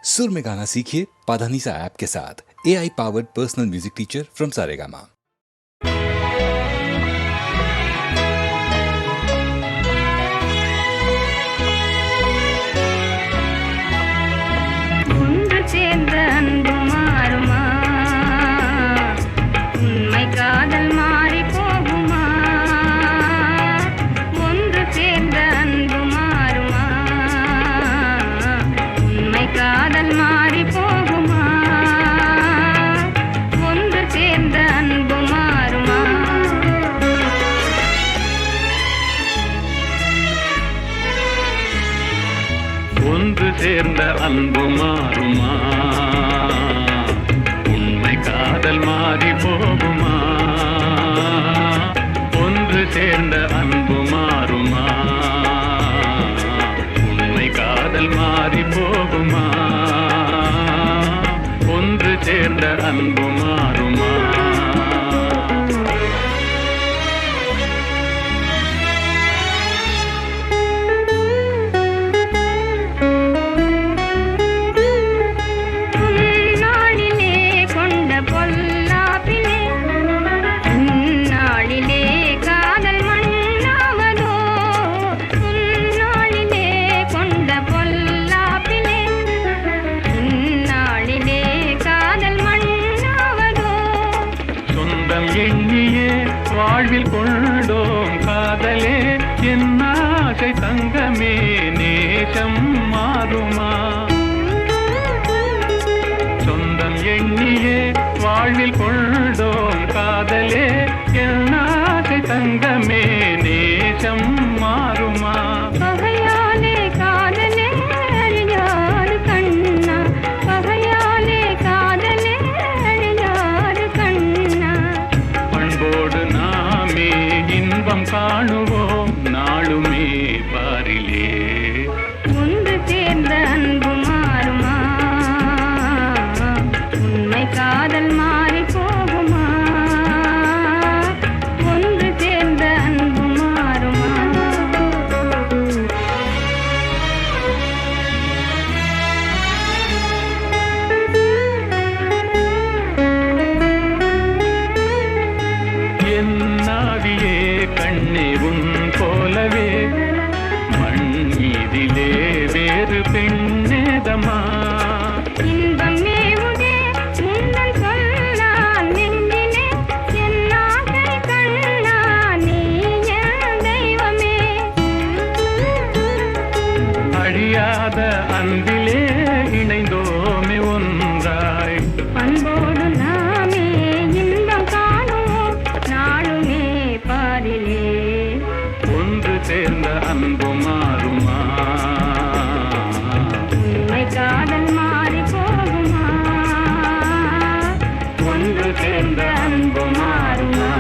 सुर में गाना सीखिए पाधानीसा ऐप के साथ। AI powered personal music teacher from Saregama. சேர்ந்த அன்பு மாறுமா? உண்மை காதல் மாறி போகுமா? ஒன்று சேர்ந்த அன்பு மாறுமா? உண்மை காதல் மாறி போகுமா? ஒன்று சேர்ந்த அன்பு மாறுமா? எண்ணியே வாழ்வில் கொண்டோம் காதலே என் ஆசை தங்கமே, நேசம் மாறுமா? சொந்தம் எண்ணியே வாழ்வில் கொண்டோம் காதலே என் ஆசை தங்கமே, நேசம் மாறுமா? காணுவோம் நாளுமே பாரிலே. ஒன்று சேர்ந்த அன்பு மாறுமா? உண்மை காதல் மாறி போகுமா? ஒன்று சேர்ந்த அன்பு மாறுமா? என் நாவியே கண்ணே உன் போலவே மண் மீதிலே வேறு பெண்ணேதமா? இன்பம் மேவுதே முன்னன் சொன்னான் நெஞ்சிலே, என் ஆசை கண்ணா நீ என் தெய்வமே. அழியாத அன்பிலே இணைந்தோமே ஒன்றாய், அன்போடு நாமே இன்பம் காணுவோம் நாளுமே பாரிலே. ஒன்று சேர்ந்த அன்பு மாறுமா? உண்மை காதல் மாறி போகுமா? ஒன்று சேர்ந்த அன்பு மாறுமா?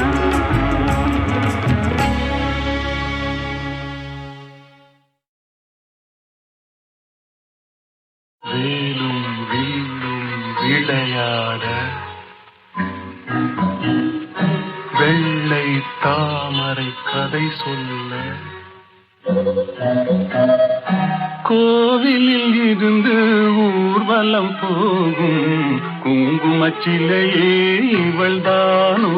வேலும் வில்லும் விளையாட வெள்ளை தாமரை கதை சொல்ல கோவிலில் இருந்து ஊர்வலம் போகும் குங்குமச்சிலையே இவள்தானோ?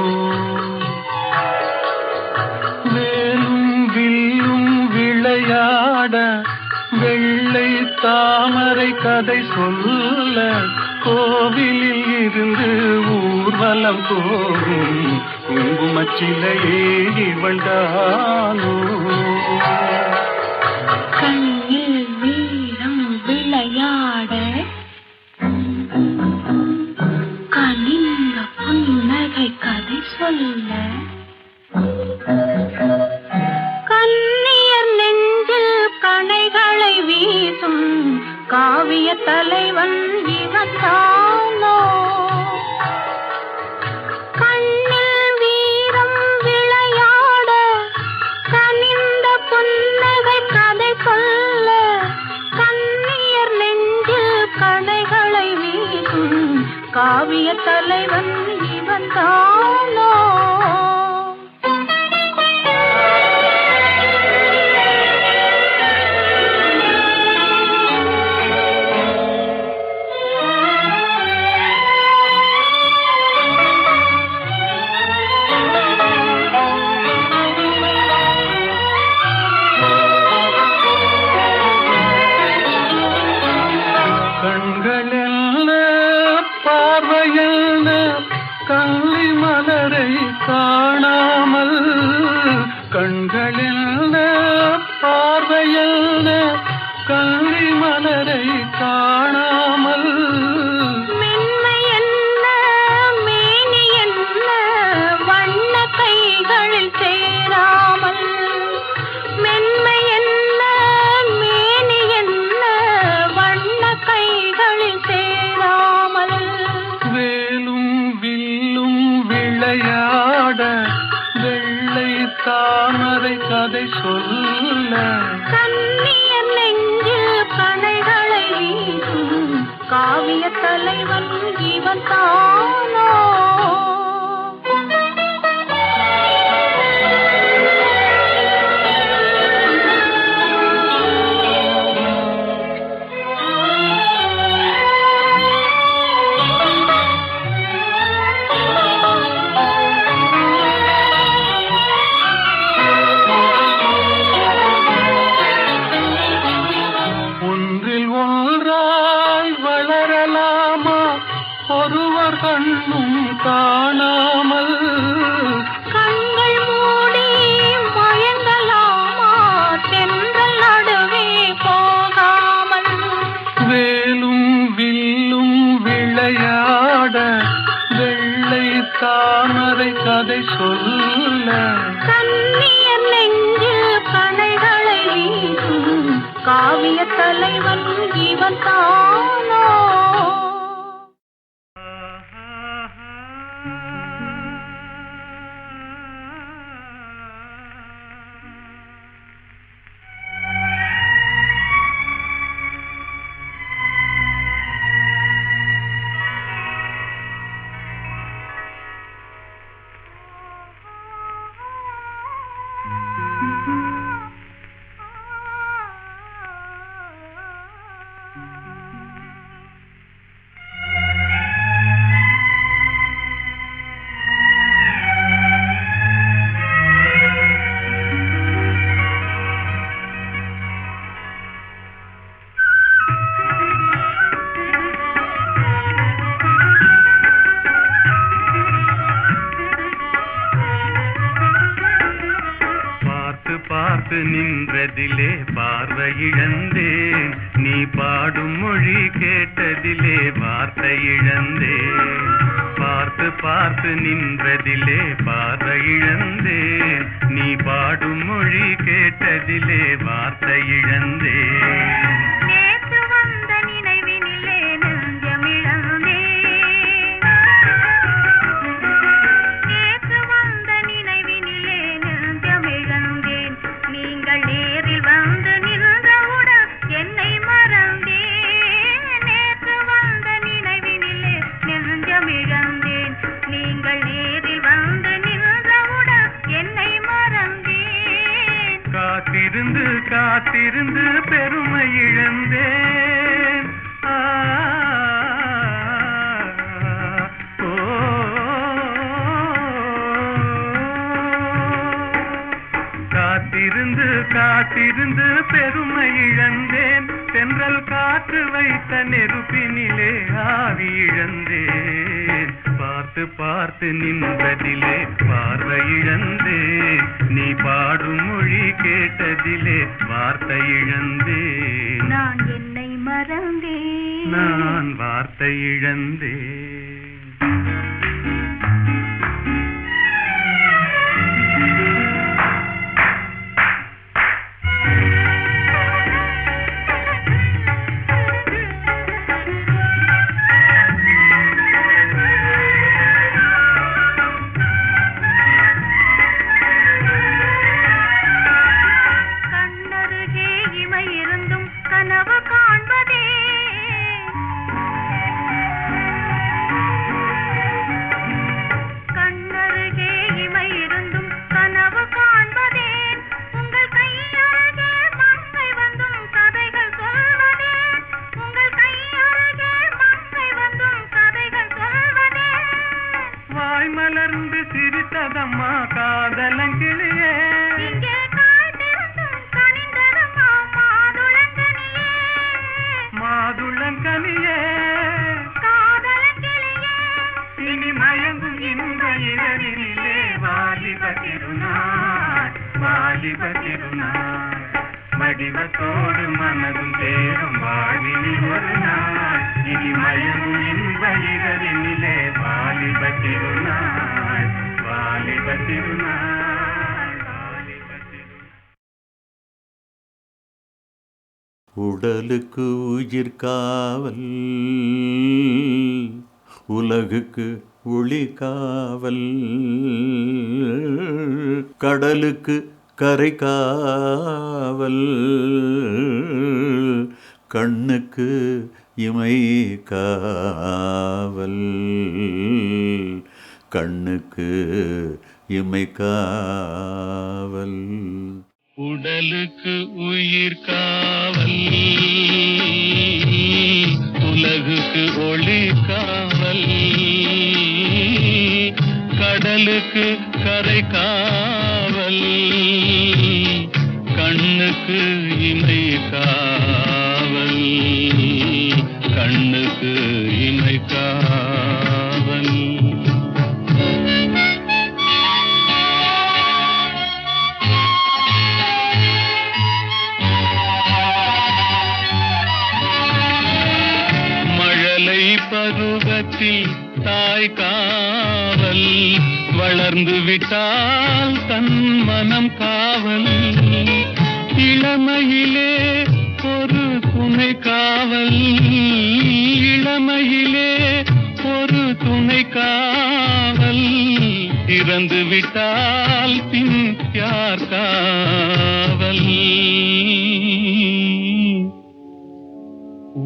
வேலும் வில்லும் விளையாட வெள்ளை தாமரை கதை சொல்ல கோவிலில் இருந்து ஊர்வலம் போகும் குங்குமச்சிலையே இவள்தானோ? கண்ணில் வீரம் விளையாட கனிந்த புன்னகை கதை சொல்ல கண்ணியர் நெஞ்சில் கணைகளை வீசும் காவிய தலைவன் இவன் தானோ? கண்ணில் வீரம் விளையாட கனிந்த புன்னகை கதை சொல்ல கண்ணியர் நெஞ்சில் கணைகளை வீசும் காவிய தலைவன் இவன் தானோ? பார்வையல்ல கள்ளி மலரை காணாமல் கண்களில் பார்வையல்ல கள்ளி மலரை காணாமல் மென்மை என்ன மேனி என்ன வண்ண கைகளில் சேராமல் மென்மை என்ன மேனி என்ன வண்ண கைகளில் சேராமல் வேலும் வில்லும் விளையாட வெள்ளை தாமரை கதை சொல்ல கண்ணியர் நெஞ்சில் கணைகளை வீசும் காவிய தலைவன் இவன் தானோ ஒன்றில் ஒன்றாய் வளரலாமா ஒருவர் கண்ணும் காணாமல் கண்கள் மூடி மயங்கலாமா தென்றல் நடுவே போகாமல் வேலும் வில்லும் விளையாட வெள்ளை தாமரை கதை சொல்ல கண்ணியர் நெஞ்சில் கணைகளை வீசும் காவிய தலைவன் இவன் தானோ பார்த்து நின்றதிலே பார்வை இழந்தேன் நீ பாடும் மொழி கேட்டதிலே வார்த்தை இழந்தேன் பார்த்து நின்றதிலே பார்வை இழந்தேன் நீ பாடும் மொழி கேட்டதிலே வார்த்தை இழந்தேன் நேற்று வந்த நினைவினிலே நெஞ்சமிழந்தேன் நேற்று வந்த நினைவினிலே நெஞ்சமிழந்தேன் நீங்கள் நேரில் வந்து நின்றவுடன் என்னை மறந்தேன் நேற்று வந்த நினைவினிலே நெஞ்சமிழந்தேன் நீங்கள் நேரில் வந்து நின்றவுடன் என்னை மறந்தேன் காத்திருந்து பெருமை இழந்தேன் காத்திருந்து பெருமை இழந்தேன் தென்றல் காற்று வைத்த நெருப்பினிலே ஆவி இழந்தேன் பார்த்து நின்றதிலே பார்வை இழந்தேன் நீ பாடும் மொழி கேட்டதிலே வார்த்தை இழந்தேன் நான் என்னை மறந்தேன் நான் வார்த்தை இழந்தேன் கண்ணருகே இமை இருந்தும் கனவு காண்பதே கண்ணருகே இமை இருந்தும் கனவு காண்பதே உங்கள் கையருகே மங்கை வந்தும் கதைகள் சொல்வதே உங்கள் கையருகே மங்கை வந்தும் கதைகள் சொல்வதே வாய் மலர்ந்து சிரித்ததம்மா காதலங்கிளியே இங்கே காய்ந்திருந்தும் கனிந்ததம்மா மாதுளங்கனியே மாதுளங்கனியே காதலங்கிளியே இதழினிலே வாலிப திருநாள் வாலிப திருநாள் வடிவத்தோடு மனதும் தேரும் வாழ்வினில் ஒரு நாள் இனி மயங்கும் இன்ப இதழினிலே வாலிப திருநாள் வாலிப திருநாள் வாலிப திருநாள். உடலுக்கு உயிர் காவல் உலகுக்கு ஒளி காவல் கடலுக்கு கரை காவல் கண்ணுக்கு இமை காவல் கண்ணுக்கு இமை காவல். உடலுக்கு உயிர் காவல் உலகுக்கு ஒளி காவல் கடலுக்கு கரை காவல் கண்ணுக்கு இமை காவல் கண்ணுக்கு இமை காவல். பருவத்தில் தாய் காவல் வளர்ந்து விட்டால் தன் மனம் காவல் இளமையிலே ஒரு துணை காவல் இளமையிலே ஒரு துணை காவல் இறந்து விட்டால் பின் யார் காவல்.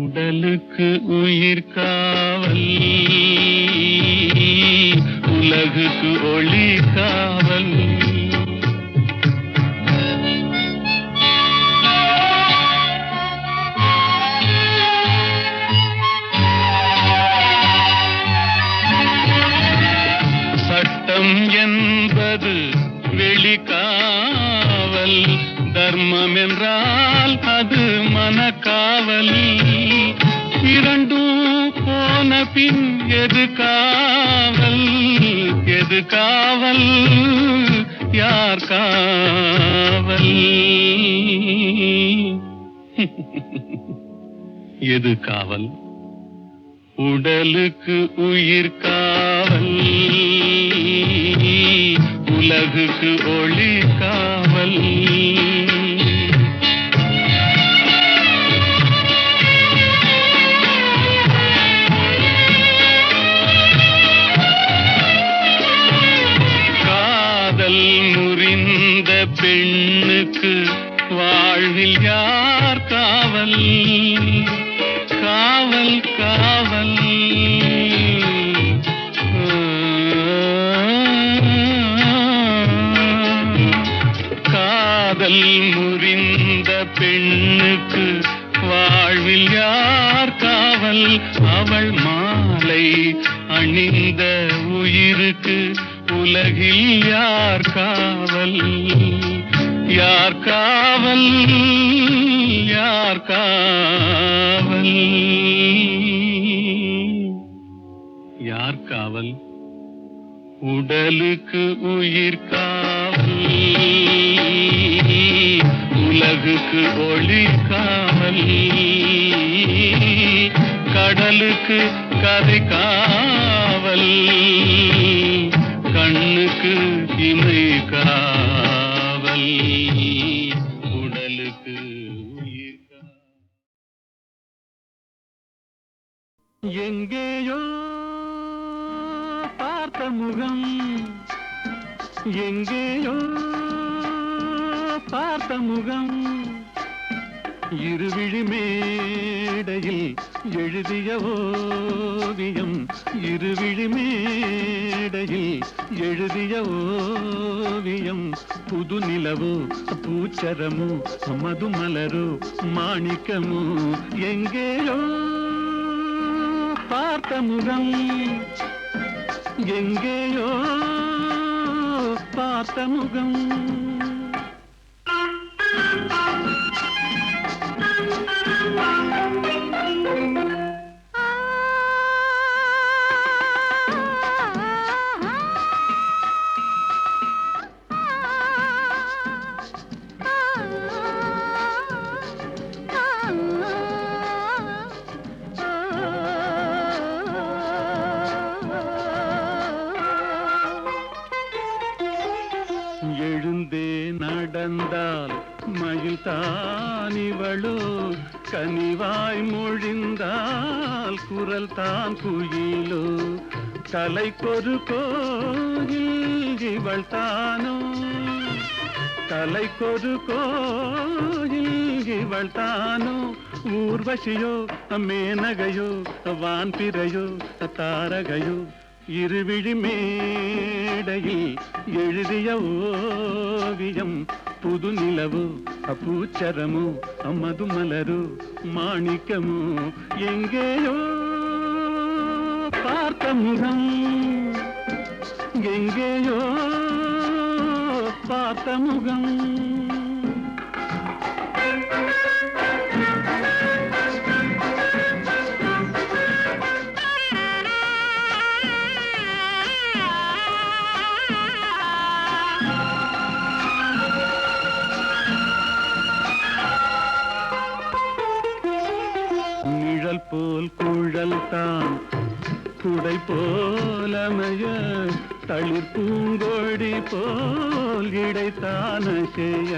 உடலுக்கு உயிர் காவல் உலகுக்கு ஒளி காவல். சட்டம் என்பது வெளிக்காவல் தர்மம் என்றால் அது மனக்காவல் இரண்டும் போன பின் எது காவல் எது காவல் யார் காவல் எது காவல். உடலுக்கு உயிர் காவல் உலகுக்கு ஒளி காவல். காதல் முறிந்த பெண்ணுக்கு வாழ்வில் யார் காவல் காவல் காவல். காதல் முறிந்த பெண்ணுக்கு வாழ்வில் யார் காவல் அவள் மாலை அணிந்த உயிருக்கு உலகில் யார் காவல் யார் காவல் யார் காவல் யார் காவல். உடலுக்கு உயிர் காவல் உலகுக்கு ஒளி காவல் கடலுக்கு கரை காவல் கண்ணுக்கு இமை காவல் உடலுக்கு உயிர் காவல். எங்கேயோ பார்த்த முகம் எங்கேயோ பார்த்த முகம் இருவிழி மேடையில் எழுதிய ஓவியம் இருவிழி மேடையில் எழுதிய ஓவியம் புது நிலவோ பூச்சரமோ மதுமலரோ மாணிக்கமோ எங்கேயோ பார்த்த முகம் எங்கேயோ பார்த்த முகம். தான் இவளோ கனிவாய் மொழிந்தால் குரல் தான் குயிலோ கலைக்கொரு கோயில் இவள் தானோ கலைக்கொரு கோயில் இவள் தானோ ஊர்வசியோ மேனகையோ வான்பிறையோ தாரகையோ இருவிழி மேடையில் எழுதிய ஓவியம் புது நிலவு பூச்சரமோ மதுமலரு மாணிக்கமோ எங்கேயோ பார்த்த முகம் எங்கேயோ பார்த்த முகம் நிழல் போல் குழல் தான் குடை போலமைய தளிர் பூங்கொடி போல் இடைத்தான செய்ய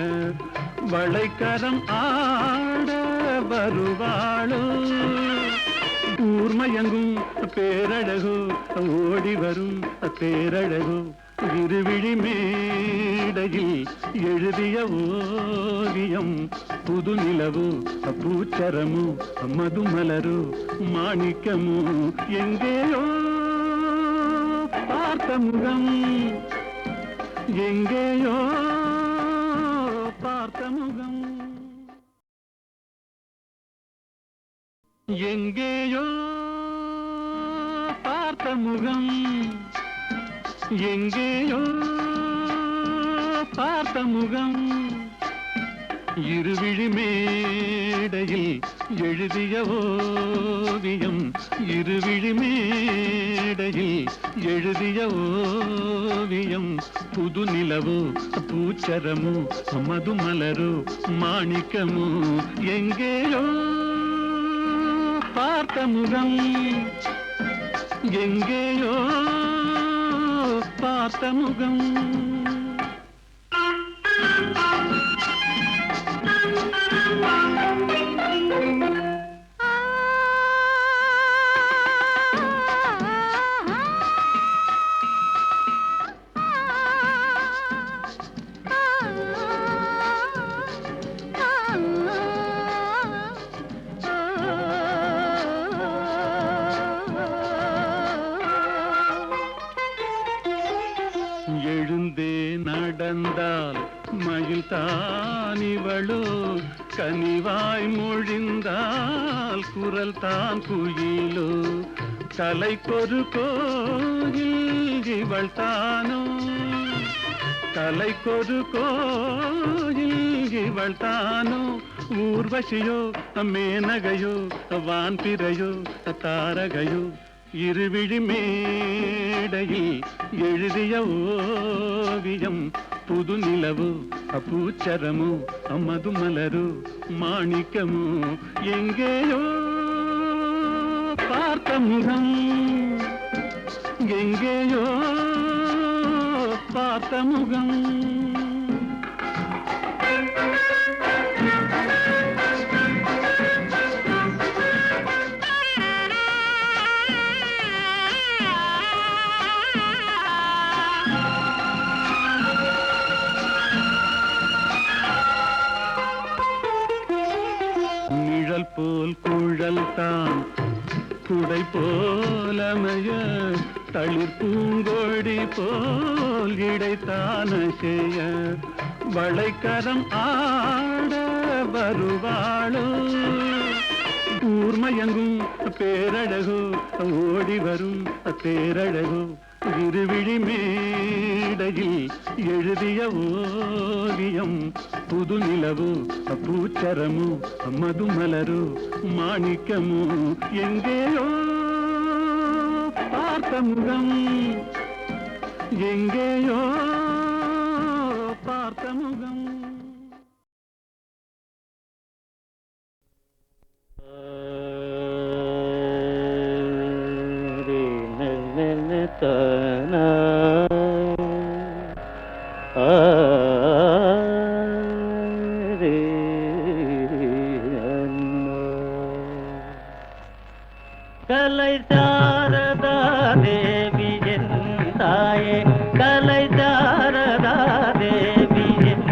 வளைக்கரம் ஆட வருவாளோ ஊர்மயங்கும் பேரழகோ ஓடி வரும் பேரழகோ இருவிழி மேடையில் எழுதிய ஓவியம் புது நிலவு பூச்சரமோ மதுமலரு மாணிக்கமோ எங்கேயோ பார்த்த முகம் எங்கேயோ பார்த்த முகம் எங்கேயோ பார்த்த முகம் எங்கேயோ பார்த்த முகம் இருவிழி மேடையில் எழுதிய ஓவியம் இருவிழி மேடையில் எழுதிய ஓவியம் புது நிலவு பூச்சரமோ மதுமலரு மாணிக்கமோ எங்கேயோ பார்த்த முகம் எங்கேயோ பார்த்த முகம் எழுந்தே நடந்தால் மயில் தான் இவளோ கனிவாய் மொழிந்தால் குரல் தான் குயிலோ கலைக்கொரு கோயில் இவள் தானோ கலைக்கொரு கோயில் இவள் தானோ ஊர்வசியோ மேனகையோ வான்பிறையோ தாரகையோ இருவிழி மேடையில் எழுதிய ஓவியம் புது நிலவு பூச்சரமோ மதுமலரு மாணிக்கமோ எங்கேயோ பார்த்த முகம் எங்கேயோ பார்த்த முகம் நிழல் போல் குழல் தான் குடை போலமைய தளிர் பூங்கொடி போல் இடைத்தான செய்ய வளைக்கரம் ஆட வருவாளோ ஊர்மயங்கும் பேரழகோ ஓடி வரும் பேரழகோ இருவிழி மேடையில் எழுதிய ஓவியம் புது நிலவு பூச்சரமோ மதுமலரு மாணிக்கமோ எங்கேயோ பார்த்த முகம் எங்கேயோ பார்த்த முகம் கலை சாரதா தேவி என் தாயே, கலை சாரதா தேவி என்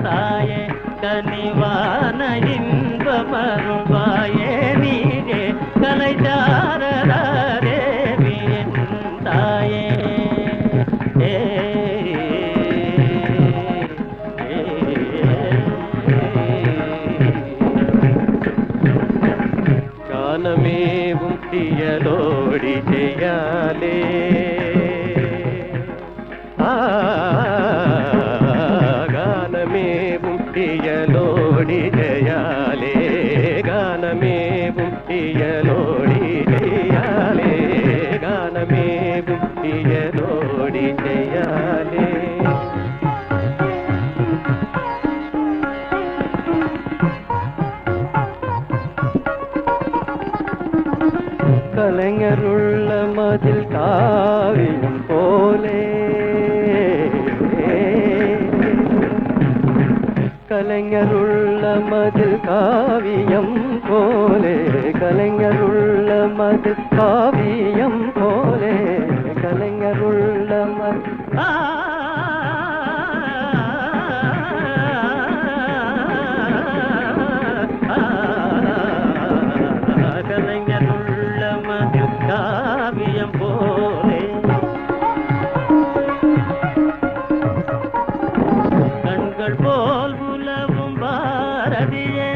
தாயே, கனிவான இன்பமருள்வாயே நீயே, கலை சாரதா தேவி என் தாயே. கானமேவும் தியலோடி செய்யாலே, கானமேவும் தியலோடி ஜெயாலே, கானமேவும் தியலோடி ஜெயாலே, கானமேவும் தியலோடி ஜெயாலே. கலைஞருள்ள மதில் காவியம் போலே, கலைஞருள்ள மதில் காவியம் போலே, கலைஞருள்ள மதில் காவியம் போலே, கலைஞருள்ள மதில் கலைஞருள்ள மதில் காவியம் போலே, கண்கள் போல் உலவும் பாரதியே,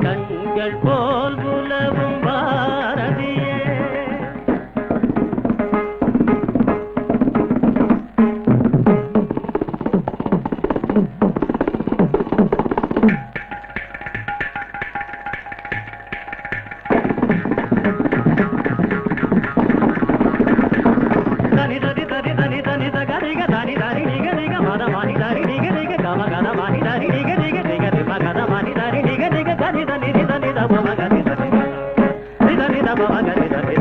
கண்கள் போல் உலவும் பாரதியே. தனி தனி தனி தனி தனி தகரிக தனி தனி நிக நிக மத மணி தனி நிக நிக கம கத மணி தனி நிக நிக நிக நிம கத மணி தனி நிக நிக தனி தனி தனி தப மகனி தனி தனி தப மகனி தனி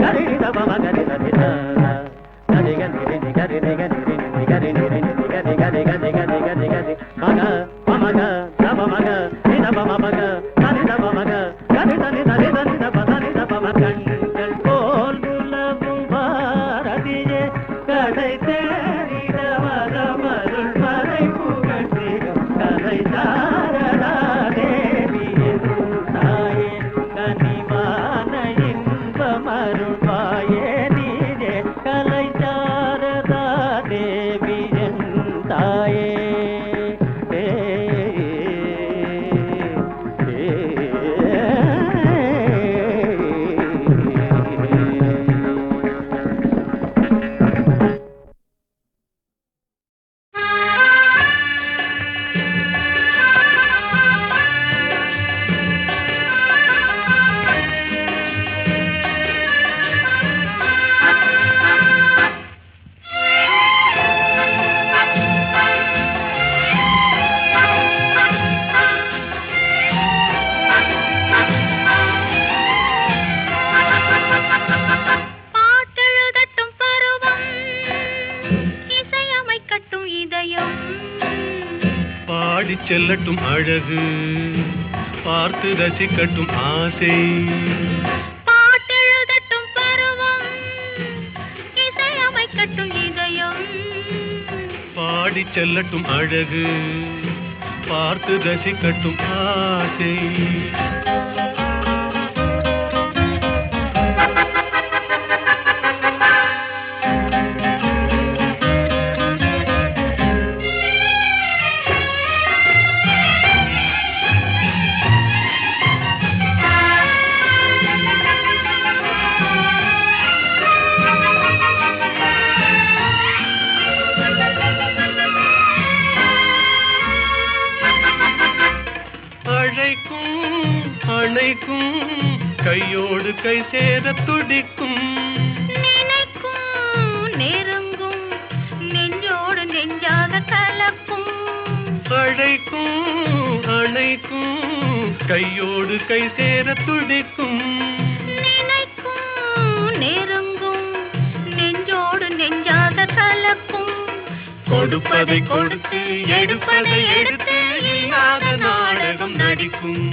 தனி தப மகனி தனி தனி கனி நிக நிக நிக நிக நிக நிக நிக நிக நிக நிக நிக மக மக தப மக நித பம மக தனி தப மக தனி தனி தனி தனி தப தனி தப மகன்கள் போல் உலவும் பாரதியே, கடை தேறிட வரமருள் மறை புகழ்ந்திடும் கலை சாரதா தேவி என் தாயே, கனிவான இன்பமருள்வாயே நீயே, கலை சாரதா தேவி என் தாயே. பாட்டெழுதட்டும் பருவம், இசையமைக்கட்டும் இதயம், பாடிச் செல்லட்டும் அழகு, பார்த்து ரசிக்கட்டும் ஆசை. பாட்டெழுதட்டும் பருவம், இசையமைக்கட்டும் இதயம், பாடிச் செல்லட்டும் அழகு, பார்த்து ரசிக்கட்டும் ஆசை. அணைக்கும் கையோடு கை சேர துடிக்கும், நினைக்கும் நெருங்கும் நெஞ்சோடு நெஞ்சாக கலக்கும், அணைக்கும் கையோடு கை சேர துடிக்கும், நினைக்கும் நெருங்கும் நெஞ்சோடு நெஞ்சாக கலக்கும், கொடுப்பதை கொடுத்து எடுப்பதை எடுத்து இல்லாத நாடகம் நடிக்கும்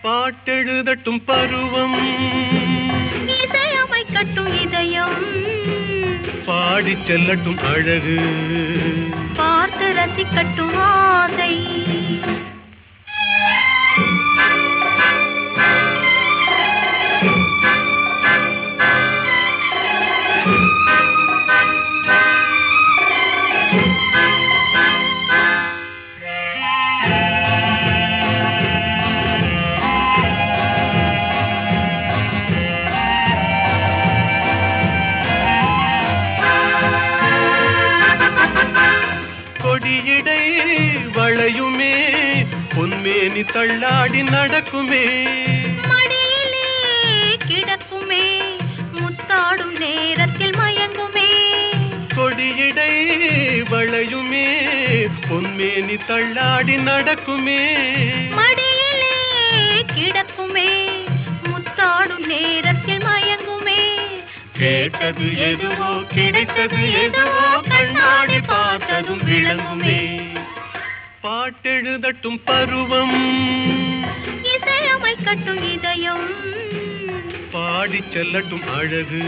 பாட்டெழுதட்டும் பருவம் இசையமைக்கட்டும் இதயம் பாடி செல்லட்டும் அழகு பார்த்து ரசிக்கட்டும் ஆசை கொடியிடை வளையுமே பொன்மேனி தள்ளாடி நடக்குமே மடியிலே கிடக்குமே முத்தாடும் நேரத்தில் மயங்குமே கொடியிடை வளையுமே பொன்மேனி தள்ளாடி நடக்குமே மடியிலே கிடக்குமே முத்தாடும் நேரத்தில் மயங்குமே கேட்டது எதுவோ கிடைத்தது எதுவோ கண்ணாடி பார்த்ததும் விளங்குமே பாட்டெழுதட்டும் பருவம் இசையமைக்கட்டும் இதயம் பாடி செல்லட்டும் அழகு